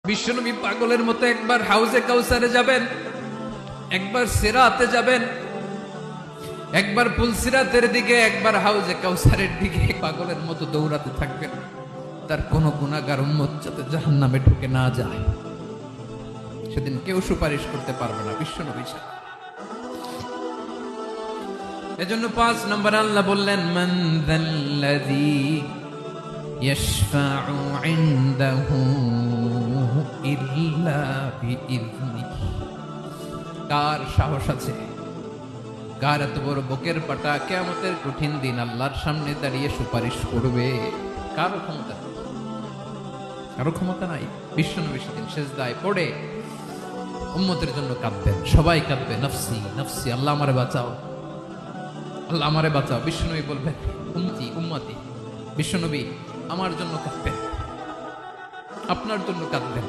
বিশ্বনবী পাগলের মতো একবার হাউজে কাউসারে যাবেন, একবার সিরাতে যাবেন, একবার পুলসিরাতের দিকে, একবার হাউজে কাউসারের দিকে পাগলের মতো দৌড়াতে থাকবেন। তার কোনো গুনাহগার উম্মত যাতে জাহান্নামে ঢুকে না যায়, সেদিন কেউ সুপারিশ করতে পারবে না বিশ্বনবী ছাড়া। এজন্য 5 নম্বর আল্লাহ বললেন, মান যাল্লাযী ইয়াশফাউ ইনদাহু ইল্লা বিইযনিহি। কার সাহস আছে, কার এত বড় বুকের পাটা কিয়ামতের কঠিন দিন আল্লাহর সামনে দাঁড়িয়ে সুপারিশ করবে? কারো ক্ষমতা, কারো ক্ষমতা নাই। বিশ্বনবী সেদিন সিজদায় পড়ে উম্মতের জন্য কাঁদবেন, সবাই কাঁদবে, নফসি নফসি, আল্লাহ আমারে বাঁচাও, আল্লাহ আমারে বাঁচাও। বিশ্বনবী বলবেন, উম্মতি উম্মতি। বিশ্বনবী আমার জন্য কাঁদবেন, আপনার জন্য কাঁদবেন।